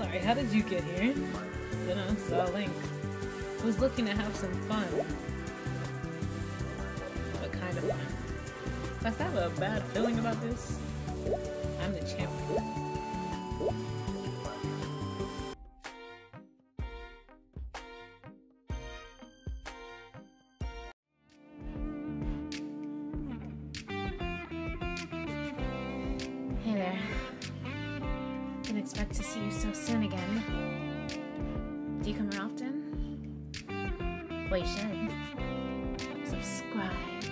Sorry, how did you get here? You know, saw Link. Was looking to have some fun. What kind of fun? Plus, I have a bad feeling about this. I'm the champion. Hey there. Didn't expect to see you so soon again. Do you come here often? Well, you should. Subscribe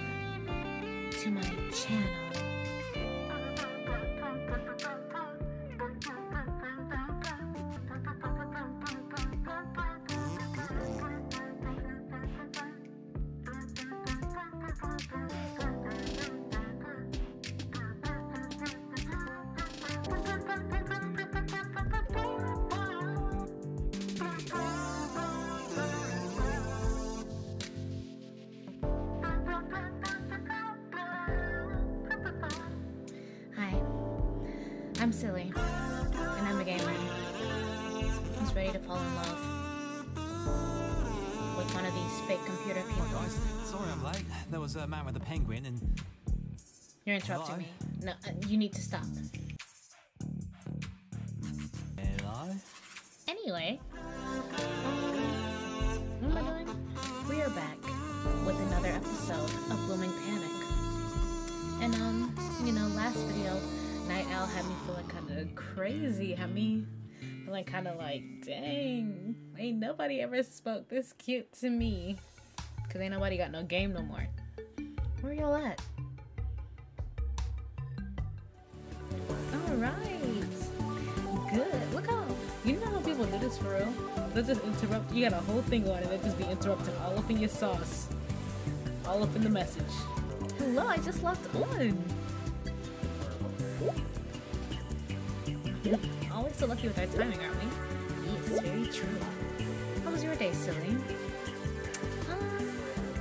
to my channel. I'm silly, and I'm a gamer who's ready to fall in love with one of these fake computer people. Sorry I'm late. There was a man with a penguin and... You're interrupting me. No, you need to stop. Hello? Anyway, what am I doing? We are back with another episode of Blooming Panic. And, you know, last video, Night Owl had me feeling kind of crazy, had me feeling kind of like, dang, ain't nobody ever spoke this cute to me, because ain't nobody got no game no more. Where y'all at? Alright, good. Look how, you know how people do this for real? They'll just interrupt, you got a whole thing on and they'll just be interrupting all up in your sauce, all up in the message. Hello, I just logged on. Always so lucky with our timing, aren't we? Yes, very true. How was your day, silly?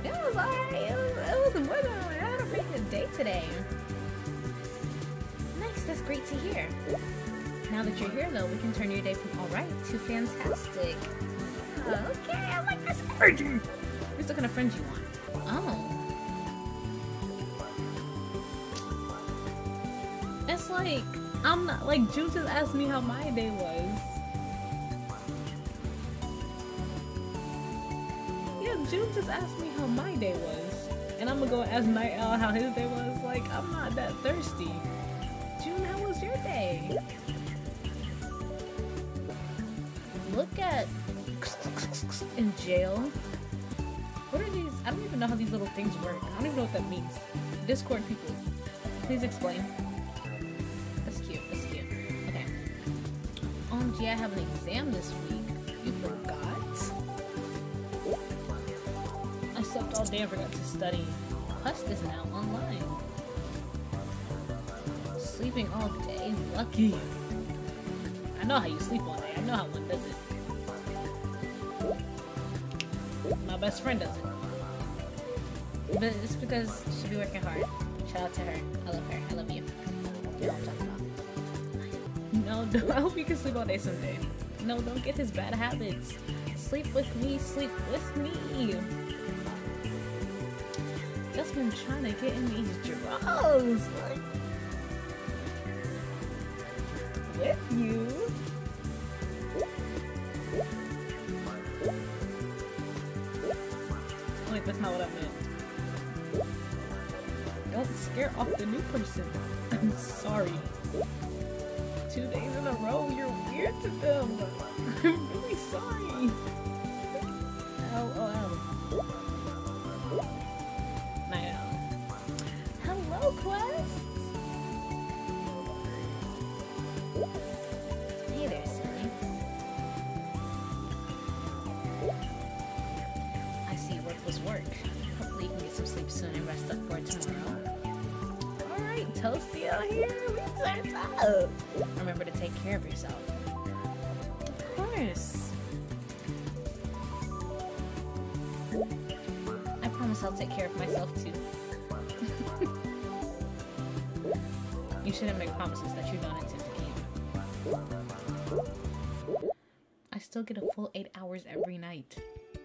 It was alright. It was more than alright. I had a pretty good day today. Nice, that's great to hear. Now that you're here, though, we can turn your day from alright to fantastic. Okay, I like this energy. Who's the kind of friend you want? Oh. It's like, I'm not, like, June just asked me how my day was. Yeah, June just asked me how my day was. And I'm gonna go ask Night Owl how his day was. Like, I'm not that thirsty. June, how was your day? Look at... in jail. What are these? I don't even know how these little things work. I don't even know what that means. Discord people, please explain. Gee, I have an exam this week. You forgot? I slept all day and forgot to study. Quest is now online. Sleeping all day? Lucky. I know how you sleep all day. I know how one does it. My best friend does it. But it's because she'll be working hard. Shout out to her. I love her. I love you. You know what I'm talking about. No, I hope you can sleep all day someday. No, don't get his bad habits. Sleep with me, sleep with me. Just been trying to get in these draws. Like, with you. Wait, that's not what I meant. Don't scare off the new person. I'm sorry. 2 days in a row, you're weird to them. I'm really sorry. LOL. Night Owl. Hello, Quest. Hey there, silly. I see work was work. Hopefully you can get some sleep soon and rest up for tomorrow. Alright, Toasty out here. We turned up. Remember to take care of yourself. Of course. I promise I'll take care of myself too. You shouldn't make promises that you don't intend to keep. still get a full 8 hours every night.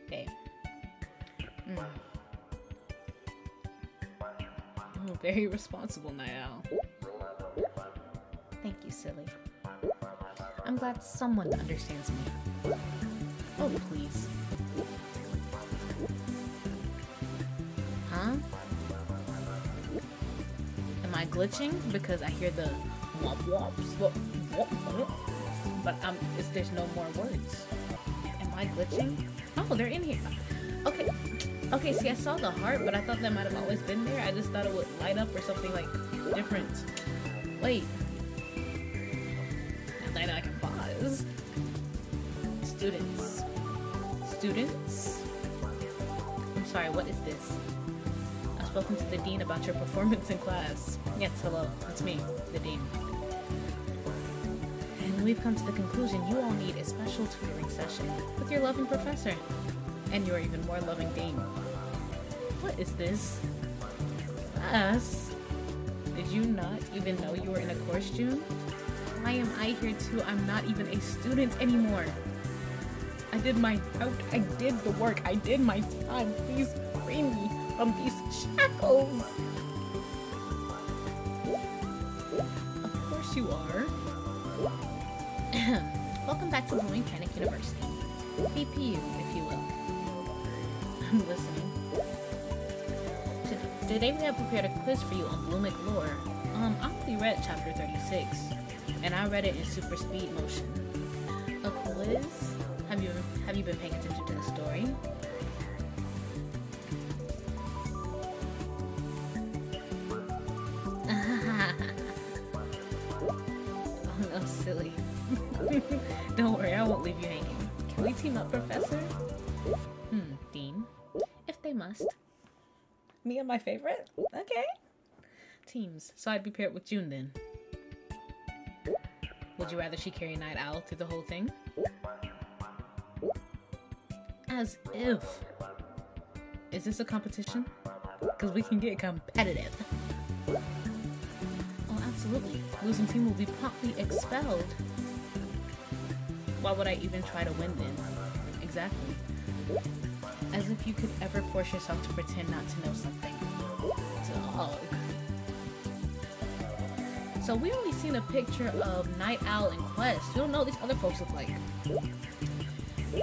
Okay. Oh, very responsible, Night Owl. Thank you, silly. I'm glad someone understands me. Oh, please. Huh? Am I glitching? Because I hear the womp womps, but there's no more words. Am I glitching? Oh, they're in here. Okay. Okay, see, I saw the heart, but I thought that might have always been there. I just thought it would light up or something like different. Wait. Now that I can pause. Students. Students? I'm sorry, what is this? I've spoken to the dean about your performance in class. Yes, hello. It's me, the dean. And we've come to the conclusion you all need a special tutoring session with your loving professor. And your even more loving dean. What is this? Class? Did you not even know you were in a course, June? Why am I here too? I'm not even a student anymore. I did the work. I did my time. Please free me from these shackles. Of course you are. Welcome back to Blooming Panic University. BPU, if you will. I'm listening. Today we have prepared a quiz for you on Blooming lore. I only read chapter 36, and I read it in super speed motion. A quiz? Have you been paying attention to the story? Oh no, silly. Don't worry, I won't leave you hanging. Can we team up, Professor? Dean. If they must. Me and my favorite? Okay. Teams. So I'd be paired with June then. Would you rather she carry Night Owl through the whole thing? As if. Is this a competition? Because we can get competitive. Oh, absolutely. Losing team will be promptly expelled. Why would I even try to win then? Exactly. As if you could ever force yourself to pretend not to know something. Dog. So we only seen a picture of Night Owl and Quest. We don't know what these other folks look like.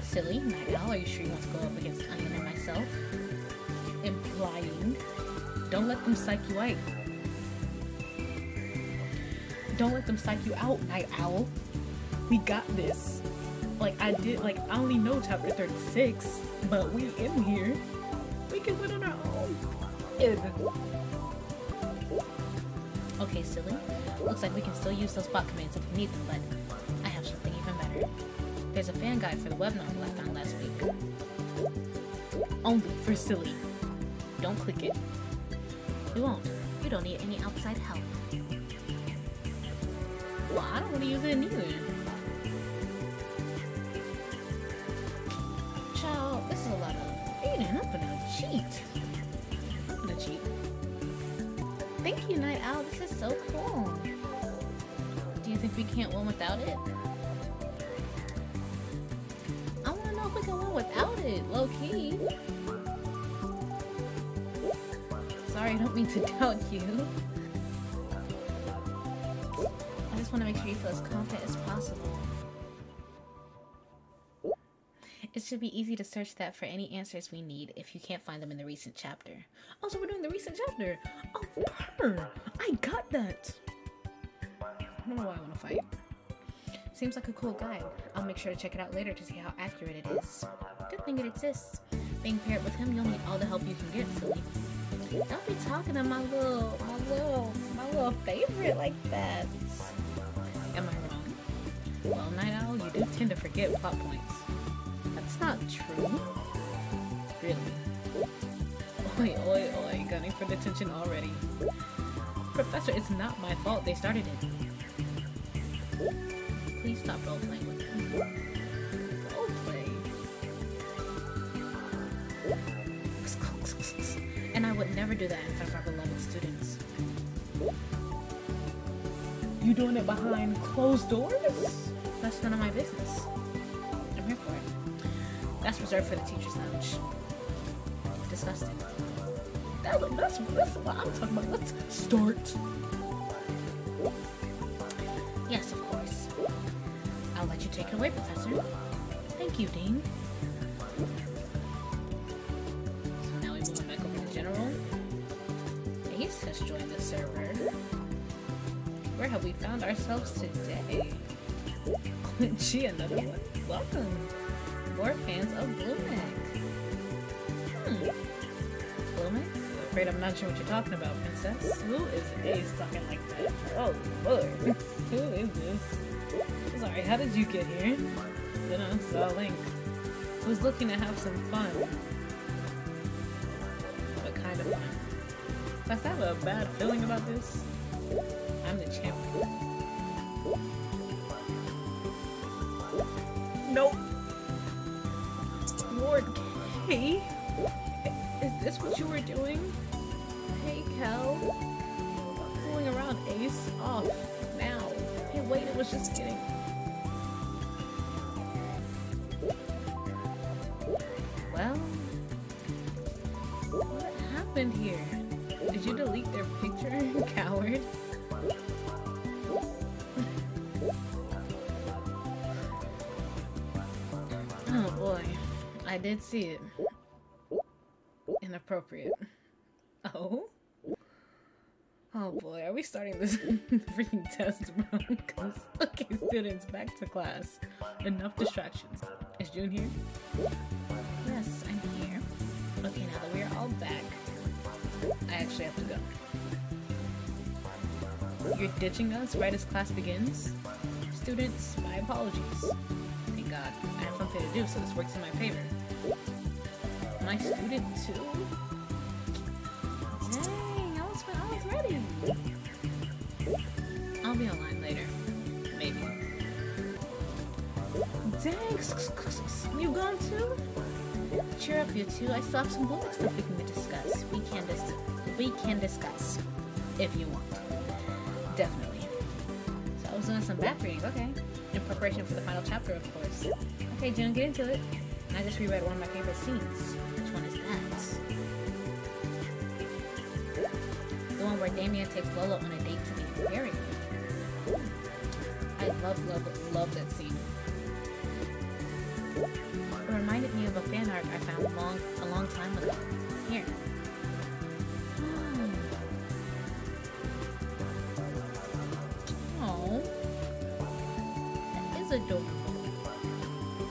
Silly, Night Owl, are you sure you want to go up against Ian and myself? Implying. Don't let them psych you out. Don't let them psych you out, Night Owl. We got this. I only know chapter 36, but we in here. We can win on our own. Okay, silly. Looks like we can still use those bot commands if we need them, but I have something even better. There's a fan guide for the web novel I found last week. Only for silly. Don't click it. We won't. You don't need any outside help. Well, I don't want to use it either. This is a lot of reading. I'm gonna cheat. I'm gonna cheat. Thank you, Night Owl. This is so cool. Do you think we can't win without it? I wanna know if we can win without it, low key. Sorry, I don't mean to doubt you. I just wanna make sure you feel as confident as possible. It should be easy to search that for any answers we need if you can't find them in the recent chapter. Oh, so we're doing the recent chapter. Oh, purr! I got that! I don't know why I want to fight. Seems like a cool guide. I'll make sure to check it out later to see how accurate it is. Good thing it exists. Being paired with him, you'll need all the help you can get, silly. Don't be talking to my little favorite like that. Am I wrong? Well, Night Owl, you do tend to forget plot points. That's not true. Really. Oi, oi, oi, gunning for detention already. Professor, it's not my fault they started it. Please stop role-playing with him. Roleplay? And I would never do that in front of our beloved students. You doing it behind closed doors? That's none of my business. here for it. That's reserved for the teacher's lounge. Disgusting. That's what I'm talking about. Let's start. Yes, of course. I'll let you take it away, Professor. Thank you, Dean. So now we move back over to General. Ace has joined the server. Where have we found ourselves today? Gee, another one. Welcome. More fans of Blooming. Blooming? Afraid I'm not sure what you're talking about, Princess. Who is Ace talking like that? Oh, Lord. Who is this? Sorry, how did you get here? Then I saw Link. Was looking to have some fun. What kind of fun? Does I have a bad feeling about this? I'm the champion. Nope. Lord K? Is this what you were doing? Hey, Kel. Fooling around, Ace. Off. Now. Hey, wait, it was just kidding. Well, what happened here? Did you delete their picture, coward? Oh boy, I did see it. Inappropriate. Oh? Oh boy, are we starting this freaking test, bro? Because, okay, students, back to class. Enough distractions. Is June here? Yes, I'm here. Okay, now that we are all back, I actually have to go. You're ditching us right as class begins? Students, my apologies. Thank God, I have something to do, so this works in my favor. My student too? Dang, I was ready. I'll be online later. Maybe. Dang, you gone too? Cheer up, you two. I still have some bullet stuff we can discuss. We can discuss. If you want. Definitely. So I was doing some back reading, okay. In preparation for the final chapter, of course. Okay, June, get into it. And I just reread one of my favorite scenes. Which one is that? The one where Damien takes Lola on a date to meet Harry. I love that scene. It reminded me of a fan art I found a long time ago. Here. Oh. That is adorable.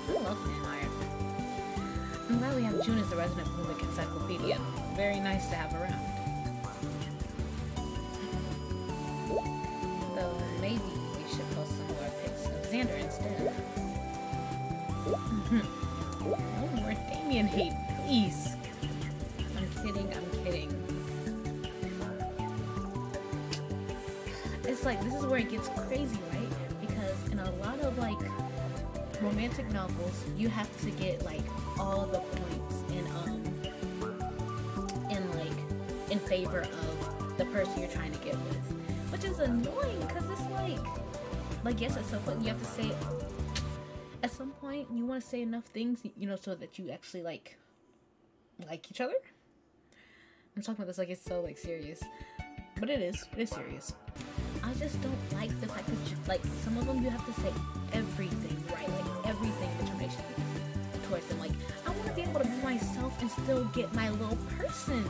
I love fan art. I'm glad we have June as the resident Blooming encyclopedia. Very nice to have around. Though maybe we should post some more pics of Xander instead. No more Damien hate, please. I'm kidding. It's like, this is where it gets crazy, right? Because in a lot of, like, romantic novels, you have to get, like, all the points in favor of the person you're trying to get with. Which is annoying, because it's like, yes, at some point you have to say, at some point you want to say enough things, you know, so that you actually, like each other? I'm talking about this like it's so, like, serious. But it is serious. I just don't like the fact that you, like, some of them you have to say everything, right? Like, everything determination towards them. Like, I want to be able to be myself and still get my little person.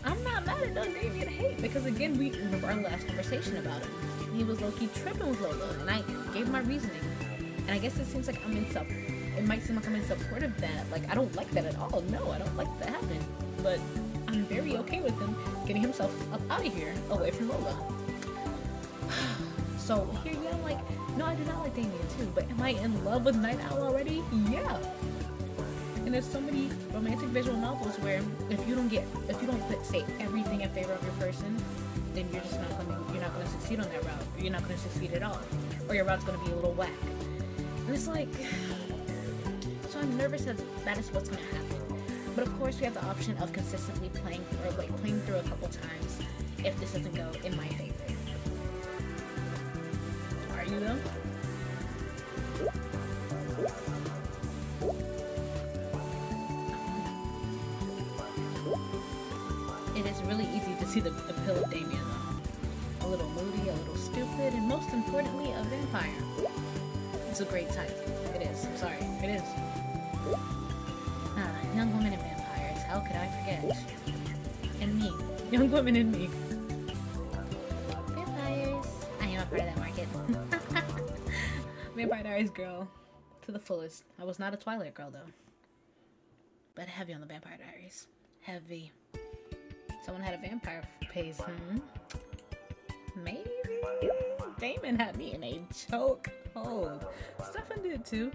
I'm not mad at Doug Damien hate, because again, we remember our last conversation about him. He was low-key tripping with Lola, and I gave my reasoning. And I guess it seems like it might seem like I'm in support of that. Like, I don't like that at all. No, I don't like that happening. But I'm very okay with him getting himself up out of here, away from Lola. So here you am, like, no, I do not like Damien too, but am I in love with Night Owl already? Yeah. And there's so many romantic visual novels where if you don't say everything in favor of your person, then you're not gonna succeed on that route. Or you're not gonna succeed at all. Or your route's gonna be a little whack. And it's like, so I'm nervous that is what's gonna happen. But of course we have the option of consistently playing through a couple times if this doesn't go in my favor. Are you though? see the appeal of Damien though. A little moody, a little stupid, and most importantly, a vampire. It's a great type. It is. I'm sorry. It is. Young women and vampires. How could I forget? And me. Young women and me. Vampires. I am a part of that market. Vampire Diaries girl. To the fullest. I was not a Twilight girl though. But heavy on the Vampire Diaries. Heavy. Someone had a vampire phase. Maybe. Damon had me in a choke hold. Stefan did too.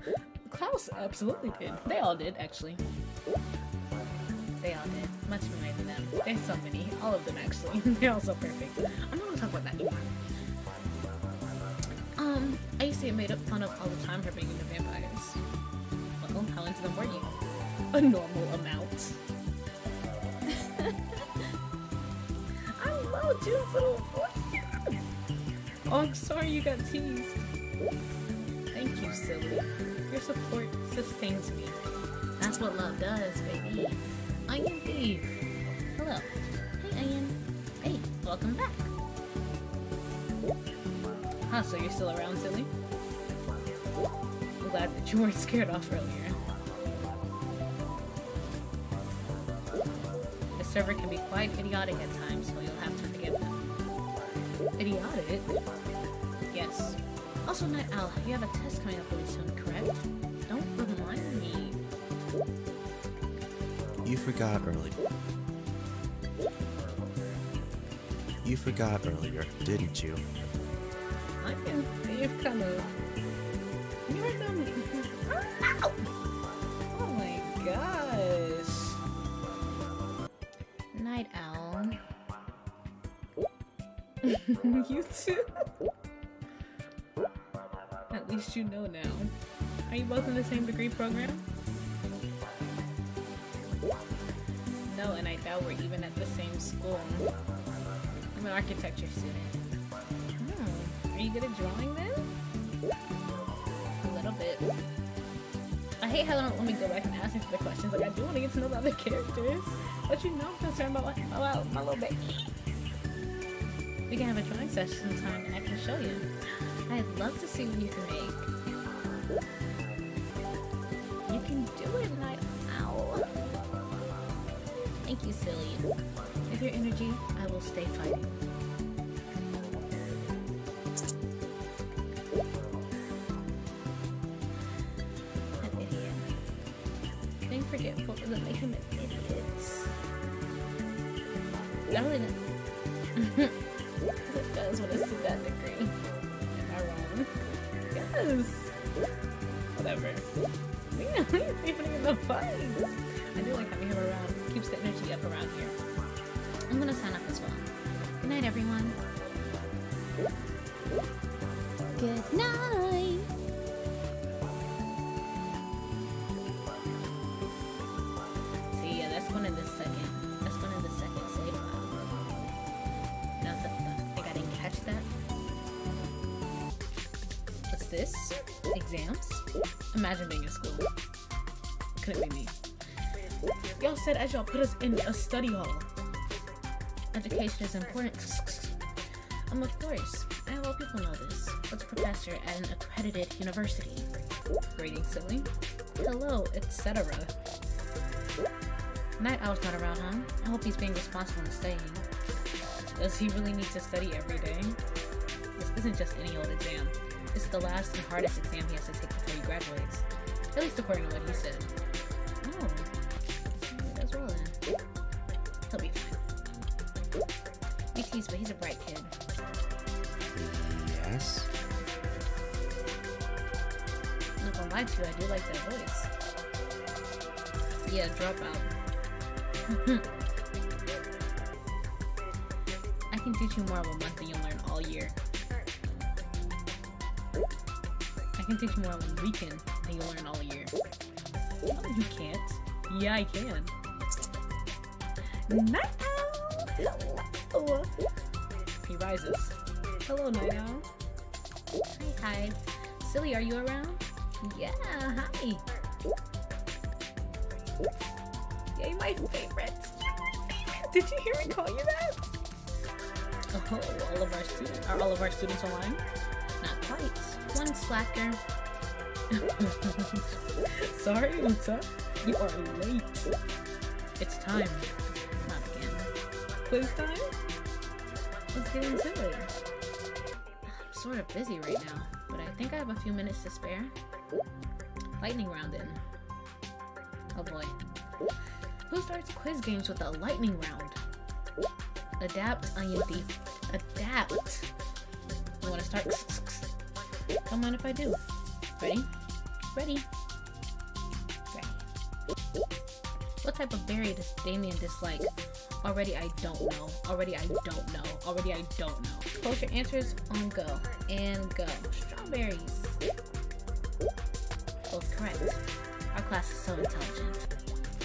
Klaus absolutely did. They all did, actually. They all did. Much more than them. There's so many. All of them, actually. They're all so perfect. I'm not gonna talk about that anymore. I used to get made up fun of all the time for being into vampires. Well, how into them were you? A normal amount. I love June's little voices. Oh, I'm sorry you got teased. Thank you, silly. Your support sustains me. That's what love does, baby. Ian Thief. Hello. Hey, Ian. Hey, welcome back. Huh, so you're still around, silly? I'm glad that you weren't scared off earlier. The server can be quite idiotic at times, so you'll have to forgive them. Idiotic? Yes. Also, Night Owl, you have a test coming up really soon, correct? Don't remind me. You forgot earlier. You forgot earlier, didn't you? I can. You've kind of. You heard them. Ow! Oh my gosh. Night Owl. You too? At least you know now. Are you both in the same degree program? No, and I doubt we're even at the same school. I'm an architecture student. Are you good at drawing then? A little bit. I hate how they don't let me go back and ask these other questions. Like, I do want to get to know the other characters. But you know I'm concerned about my little baby. We can have a drawing session sometime and I can show you. I'd love to see what you can make. You can do it, Night Owl. Thank you, silly. With your energy, I will stay fighting. An idiot. Being forgetful doesn't make him an idiot. That really doesn't. It does when it's to that degree. Am I wrong? Yes! Whatever. Yeah, we're even in the fight. I do like having him around. Keeps the energy up around here. I'm gonna sign up as well. Good night, everyone. Good night! See, yeah, that's going in the second. That's going in the second save file. Now, I think I didn't catch that. What's this? Exams? Imagine being in school. Couldn't be me. Y'all said as y'all put us in a study hall. Education is important. Of course. I hope people know this. What's a professor at an accredited university? Rating silly. Hello, etc. Night Owl's not around, huh? I hope he's being responsible and studying. Does he really need to study every day? This isn't just any old exam. It's the last and hardest exam he has to take before he graduates. At least according to what he said. Oh. He does well then. He'll be fine. He teased, but he's a bright kid. Yes? I'm not gonna lie to you, I do like that voice. Yeah, dropout. I can teach you more of a month than you'll learn all year. I can teach you more of a weekend than you'll learn all year. No, you can't. Yeah, I can. Night Owl! Hello! He rises. Hello, Night Owl. Hi. Silly, are you around? Yeah, hi. Yay, my favorite. Did you hear me call you that? Oh, all of our students online? Not quite. One slacker. Sorry, what's up? You are late. It's time. Not again. Quiz time? Let's get into it. I'm sort of busy right now, but I think I have a few minutes to spare. Lightning round in. Oh boy. Who starts quiz games with a lightning round? Adapt, onion thief. Adapt. You wanna start? Don't mind if I do. Ready? Ready. Ready. What type of berry does Damien dislike? Already I don't know. Already I don't know. Already I don't know. Post your answers on go. And go. Strawberries. Both correct. Our class is so intelligent.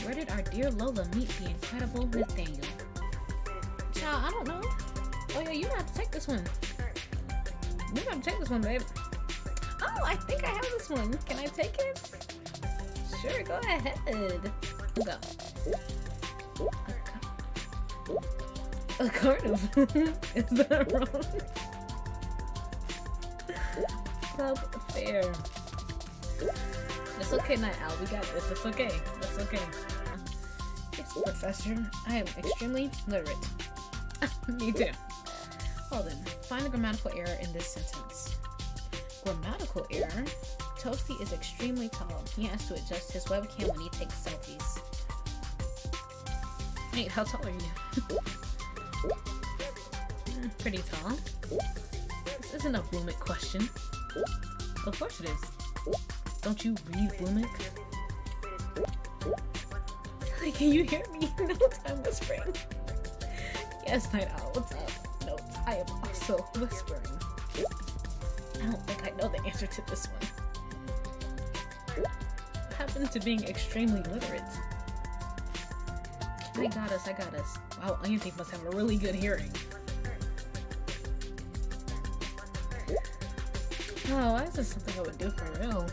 Where did our dear Lola meet the incredible Nathaniel? Child, I don't know. Oh yeah, you have to take this one. You have to take this one, babe. Oh, I think I have this one. Can I take it? Sure, go ahead. Go. A carnival? Is that wrong? Club fair. It's okay, Night Owl. We got this. It's okay. It's okay. Yes, Professor. I am extremely literate. Me too. Well then, find a grammatical error in this sentence. Grammatical error? Toasty is extremely tall. He has to adjust his webcam when he takes selfies. Wait, how tall are you? Pretty tall. This isn't a Bloomik question. Of course it is. Don't you read Bloomik? Like, can you hear me? Notes, I'm whispering. Yes, Night Owl, what's up? Notes, I am also whispering. I don't think I know the answer to this one. What happened to being extremely literate? I got us, I got us. Wow, Onion Thief must have a really good hearing. Oh, why is this something I would do for real?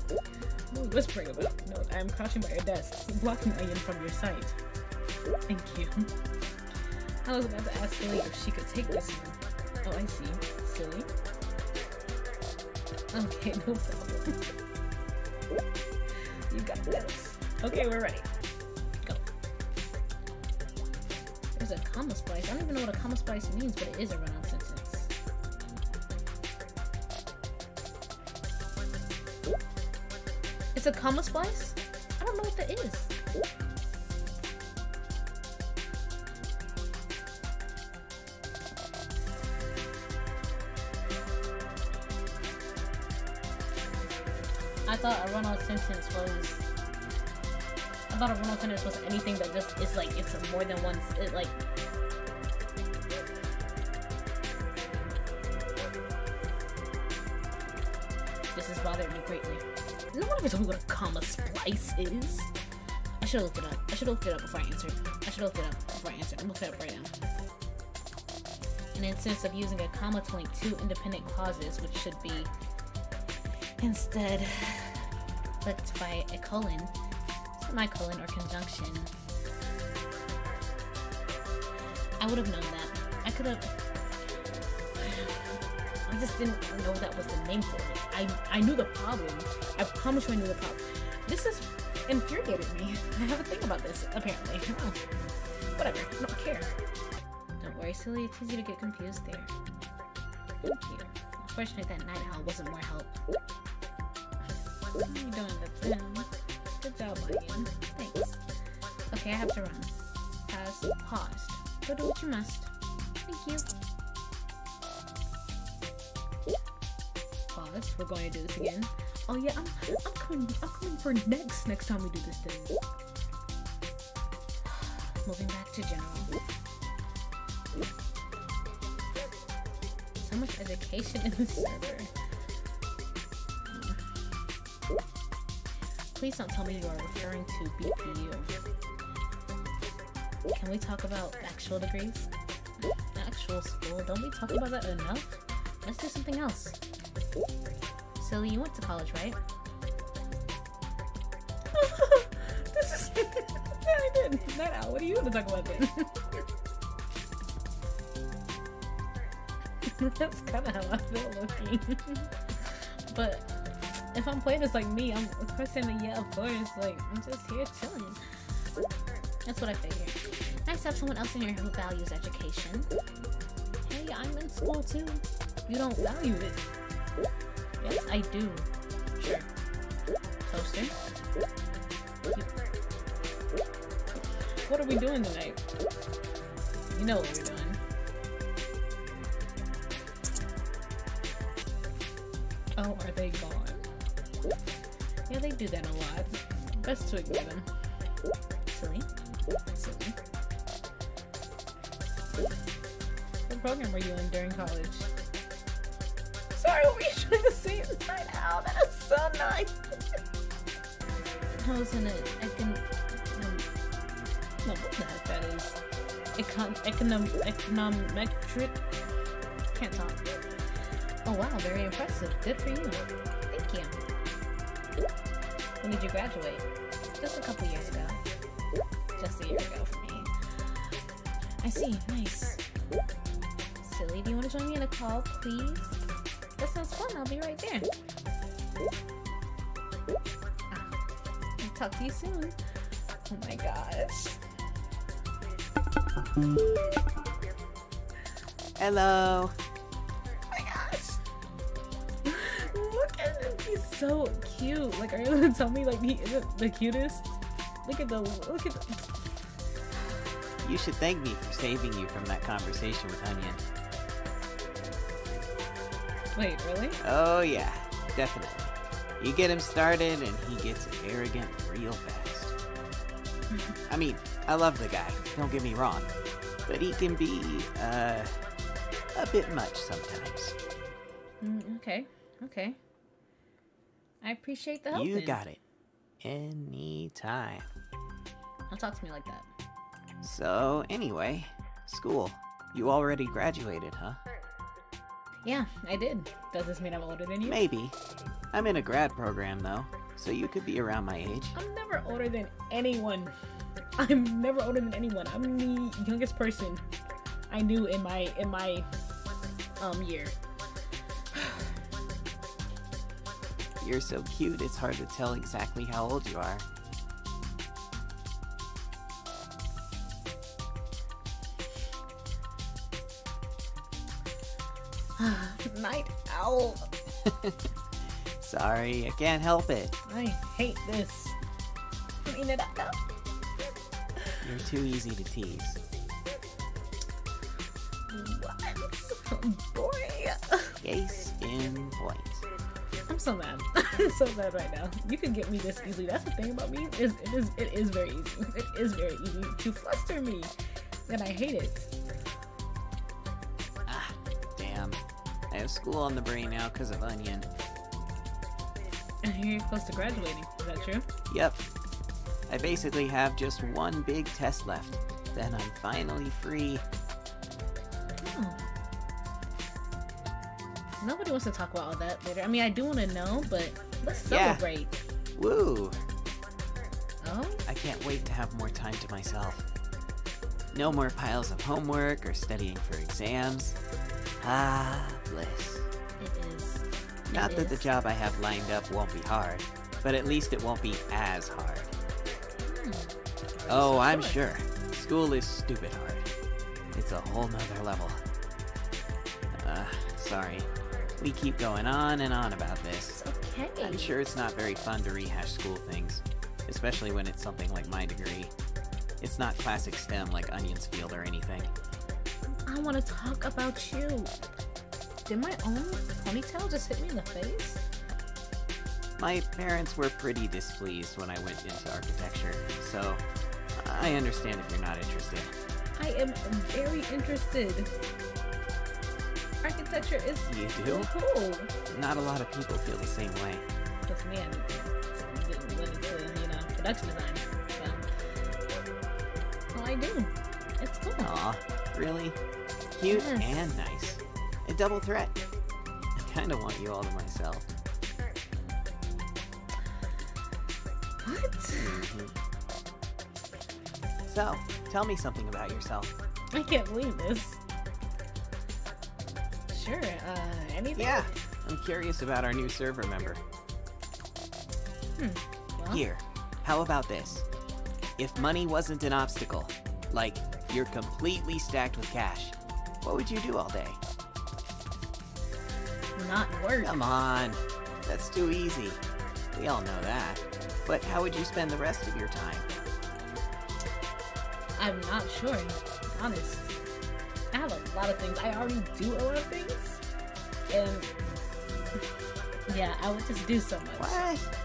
What are you whispering about? No, I am crouching by your desk, blocking Onion from your sight. Thank you. I was about to ask Silly if she could take this one. Oh, I see. Silly? Okay, no problem. You got this. Okay, we're ready. Go. There's a comma splice. I don't even know what a comma splice means, but it is a run-on sentence. It's a comma splice? I don't know what that is. I thought a run-on sentence was... I thought a run-on sentence was anything that just is like, it's more than one... It like... This has bothered me greatly. No one ever told me what a comma splice is. I should have looked it up. I should have looked it up before I answered. I'm looking it up right now. An instance of using a comma to link two independent clauses, which should be instead linked by a colon, semicolon, or conjunction. I would have known that. I could have... I just didn't know that was the name for it. I knew the problem. I promise you I knew the problem. This has infuriated me. I have a thing about this, apparently. Oh, whatever. I don't care. Don't worry, Silly. It's easy to get confused there. Thank you. Unfortunate that Night Owl wasn't more help. What are you doing? That's him. Good job, Onion. Thanks. Okay, I have to run. Has paused. Go do what you must. Thank you. Pause. We're going to do this again. Oh yeah, I'm coming for next time we do this thing. Moving back to general. So much education in this server. Please don't tell me you are referring to BPU. Can we talk about actual degrees? Actual school? Don't we talk about that enough? Let's do something else. Silly, you went to college, right? This is... Yeah, I did. Night Owl, what do you want to talk about then? That's kind of how I feel looking. But if I'm playing this like me, I'm of course saying yeah, of course. Like, I'm just here chilling. That's what I figured. Nice to have someone else in here who values education. Hey, I'm in school too. You don't value it. Yes, I do. Sure. Toaster. What are we doing tonight? You know what we're doing. Oh, are they gone? Yeah, they do that a lot. Best to ignore them. Silly. Silly. What program were you in during college? Sorry, what were you trying to say right now? That is so nice. I was in it. I can. No, what the heck that is? Econometric. Can't talk. Oh wow, very impressive. Good for you. Thank you. When did you graduate? Just a couple years ago. Just a year ago for me. I see. Nice. Silly, do you want to join me in a call, please? That sounds fun. I'll be right there. I'll talk to you soon. Oh my gosh. Hello. Oh my gosh. Look at him. He's so cute. Like, are you gonna tell me like he isn't the cutest? Look at the. You should thank me for saving you from that conversation with Onion. Wait, really? Oh yeah, definitely. You get him started and he gets arrogant real fast. I mean, I love the guy, don't get me wrong, but he can be, a bit much sometimes. Okay, okay. I appreciate the help. You then. got it. Anytime. Don't talk to me like that. So, anyway, school. You already graduated, huh? Yeah, I did. Does this mean I'm older than you? Maybe. I'm in a grad program, though, so you could be around my age. I'm never older than anyone. I'm never older than anyone. I'm the youngest person I knew in my year. You're so cute, it's hard to tell exactly how old you are. Night owl. Sorry, I can't help it. I hate this. Clean it up. You're too easy to tease. What? Boy. Case in point. I'm so mad. I'm so mad right now. You can get me this easily. That's the thing about me. It is very easy. It is very easy to fluster me. And I hate it. Ah, damn. I have school on the brain now because of Onion. And you're close to graduating. Is that true? Yep. I basically have just one big test left. Then I'm finally free. Oh. Nobody wants to talk about all that later. I mean, I do want to know, but let's celebrate. Yeah. Woo! Oh? I can't wait to have more time to myself. No more piles of homework or studying for exams. Ah, bliss. It is. Not that the job I have lined up won't be hard, but at least it won't be as hard. Oh, I'm sure. School is stupid hard. It's a whole nother level. Sorry. We keep going on and on about this. It's okay. I'm sure it's not very fun to rehash school things, especially when it's something like my degree. It's not classic STEM like Onion's field or anything. I want to talk about you. Did my own ponytail just hit me in the face? My parents were pretty displeased when I went into architecture, so I understand if you're not interested. I am very interested. Architecture is You do? so cool. Not a lot of people feel the same way. Just me, I didn't went into, production design. So. Well, I do. It's cool. Aw, really? Cute Yes. and nice. A double threat. I kinda want you all to myself. What? Mhm. So, tell me something about yourself. I can't believe this. Sure, anything? Yeah, I'm curious about our new server member. Well, Here, how about this? If money wasn't an obstacle, like you're completely stacked with cash, what would you do all day? not work. Come on, that's too easy. We all know that. But how would you spend the rest of your time? I'm not sure, to be honest. I have a lot of things. I already do a lot of things. And yeah, I would just do so much. What?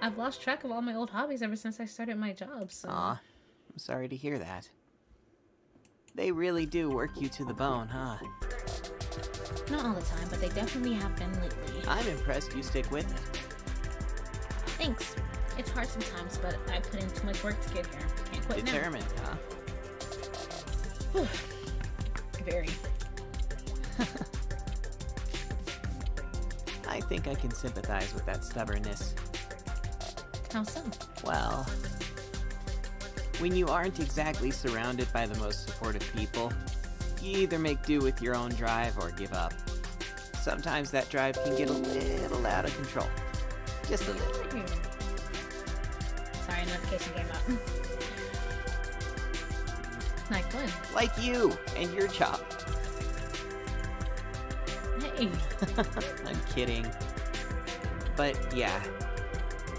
I've lost track of all my old hobbies ever since I started my job, so... Aw, I'm sorry to hear that. They really do work you to the bone, huh? Not all the time, but they definitely have been lately. I'm impressed you stick with it. Thanks. It's hard sometimes, but I put in too much work to get here. Can't quit Determined, huh? now. Very. I think I can sympathize with that stubbornness. How so? Well, when you aren't exactly surrounded by the most supportive people, you either make do with your own drive or give up. Sometimes that drive can get a little out of control. Just a little. Sorry, notification came up. Like what? Like you and your job. Hey. I'm kidding. But yeah,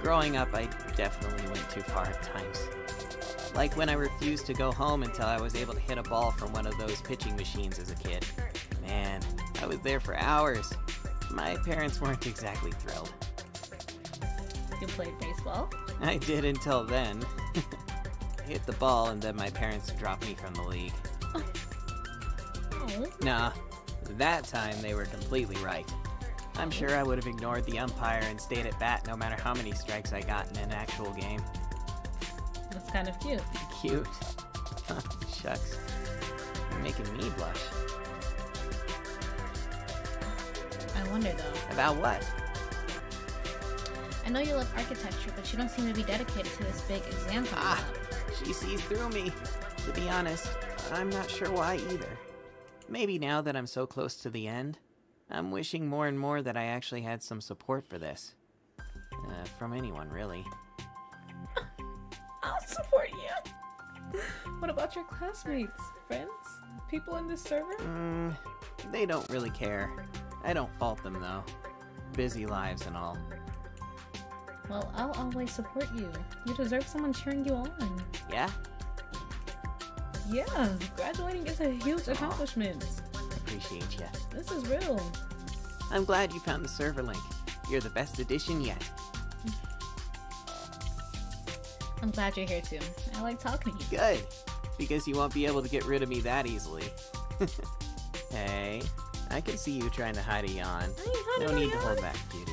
growing up I definitely went too far at times. Like when I refused to go home until I was able to hit a ball from one of those pitching machines as a kid. Man, I was there for hours. My parents weren't exactly thrilled. You played baseball? I did until then. I hit the ball and then my parents dropped me from the league. Oh. Nah, that time they were completely right. I'm sure I would have ignored the umpire and stayed at bat no matter how many strikes I got in an actual game. That's kind of cute. Cute. Huh, shucks. You're making me blush. I wonder though. About what? I know you love architecture, but you don't seem to be dedicated to this big exam coming up. She sees through me. To be honest, I'm not sure why either. Maybe now that I'm so close to the end, I'm wishing more and more that I actually had some support for this. From anyone, really. I'll support you. What about your classmates, friends, people in this server? They don't really care. I don't fault them, though. Busy lives and all. Well, I'll always support you. You deserve someone cheering you on. Yeah? Yeah, graduating is a huge accomplishment. Appreciate ya. This is real. I'm glad you found the server link. You're the best addition yet. I'm glad you're here too. I like talking to you. Good, because you won't be able to get rid of me that easily. Hey, I can see you trying to hide a yawn. No need to hold back, cutie.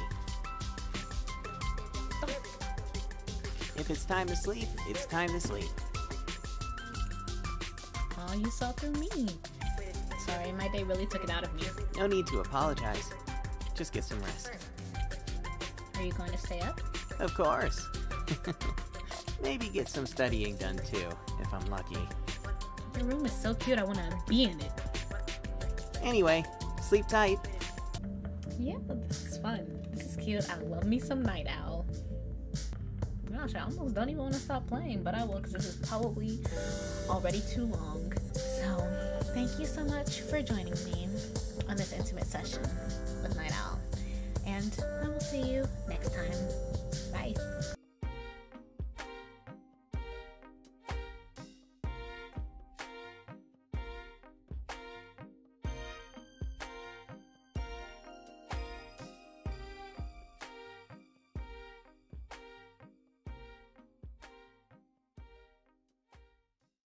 If it's time to sleep, it's time to sleep. Oh, you saw through me. Sorry, my day really took it out of me. No need to apologize. Just get some rest. Are you going to stay up? Of course. Maybe get some studying done too, if I'm lucky. Your room is so cute, I want to be in it. Anyway, sleep tight. Yeah, this is fun. This is cute. I love me some Night Owl. Gosh, I almost don't even want to stop playing, but I will because this is probably already too long. So, thank you so much for joining me on this intimate session with Night Owl. And I will see you next time. Bye.